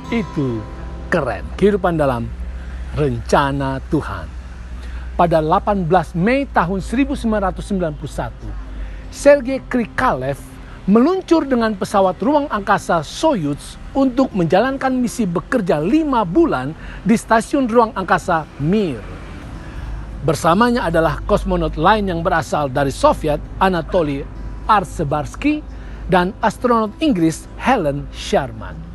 Itu keren. Kehidupan dalam rencana Tuhan. Pada 18 Mei tahun 1991, Sergei Krikalev meluncur dengan pesawat ruang angkasa Soyuz untuk menjalankan misi bekerja 5 bulan di stasiun ruang angkasa Mir. Bersamanya adalah kosmonot lain yang berasal dari Soviet, Anatoly Artsebarsky, dan astronot Inggris Helen Sharman.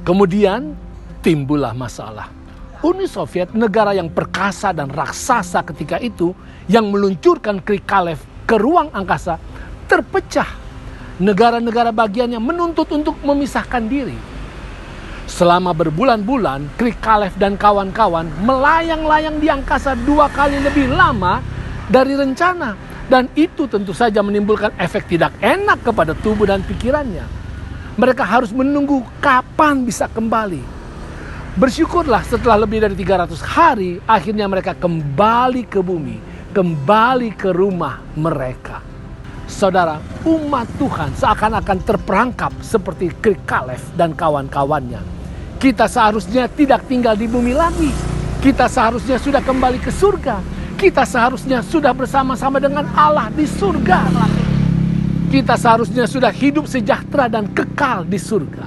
Kemudian timbullah masalah. Uni Soviet, negara yang perkasa dan raksasa ketika itu, yang meluncurkan Krikalev ke ruang angkasa, terpecah. Negara-negara bagiannya menuntut untuk memisahkan diri. Selama berbulan-bulan, Krikalev dan kawan-kawan melayang-layang di angkasa 2 kali lebih lama dari rencana. Dan itu tentu saja menimbulkan efek tidak enak kepada tubuh dan pikirannya. Mereka harus menunggu kapan bisa kembali. Bersyukurlah setelah lebih dari 300 hari, akhirnya mereka kembali ke bumi, kembali ke rumah mereka. Saudara, umat Tuhan seakan-akan terperangkap seperti Krikalev dan kawan-kawannya. Kita seharusnya tidak tinggal di bumi lagi. Kita seharusnya sudah kembali ke surga. Kita seharusnya sudah bersama-sama dengan Allah di surga. Kita seharusnya sudah hidup sejahtera dan kekal di surga.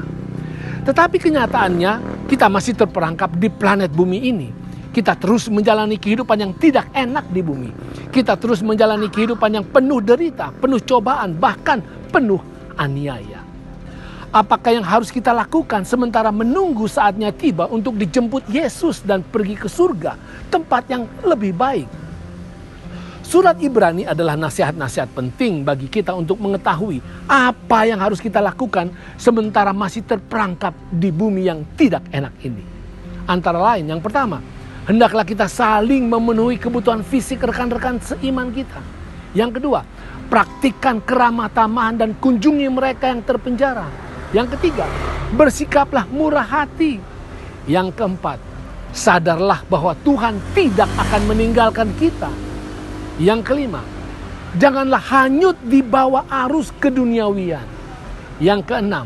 Tetapi kenyataannya kita masih terperangkap di planet bumi ini. Kita terus menjalani kehidupan yang tidak enak di bumi. Kita terus menjalani kehidupan yang penuh derita, penuh cobaan, bahkan penuh aniaya. Apakah yang harus kita lakukan sementara menunggu saatnya tiba untuk dijemput Yesus dan pergi ke surga, tempat yang lebih baik? Surat Ibrani adalah nasihat-nasihat penting bagi kita untuk mengetahui apa yang harus kita lakukan sementara masih terperangkap di bumi yang tidak enak ini. Antara lain, yang pertama, hendaklah kita saling memenuhi kebutuhan fisik rekan-rekan seiman kita. Yang kedua, praktikkan keramah tamahan dan kunjungi mereka yang terpenjara. Yang ketiga, bersikaplah murah hati. Yang keempat, sadarlah bahwa Tuhan tidak akan meninggalkan kita. Yang kelima, janganlah hanyut di bawah arus keduniawian. Yang keenam,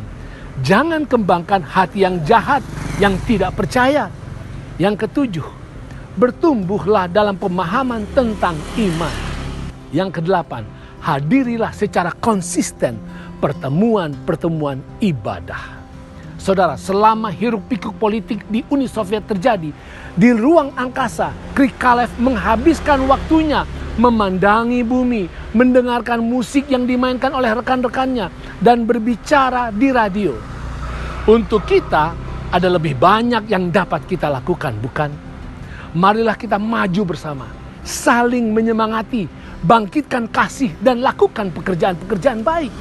jangan kembangkan hati yang jahat, yang tidak percaya. Yang ketujuh, bertumbuhlah dalam pemahaman tentang iman. Yang kedelapan, hadirilah secara konsisten pertemuan-pertemuan ibadah. Saudara, selama hiruk-pikuk politik di Uni Soviet terjadi, di ruang angkasa, Krikalev menghabiskan waktunya memandangi bumi, mendengarkan musik yang dimainkan oleh rekan-rekannya, dan berbicara di radio. Untuk kita, ada lebih banyak yang dapat kita lakukan, bukan? Marilah kita maju bersama, saling menyemangati, bangkitkan kasih, dan lakukan pekerjaan-pekerjaan baik.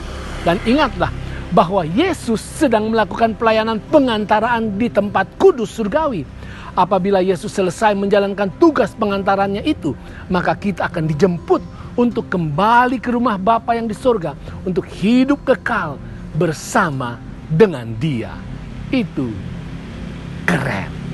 Dan ingatlah bahwa Yesus sedang melakukan pelayanan pengantaraan di tempat kudus surgawi. Apabila Yesus selesai menjalankan tugas pengantarannya itu, maka kita akan dijemput untuk kembali ke rumah Bapa yang di surga, untuk hidup kekal bersama dengan Dia. Itu keren.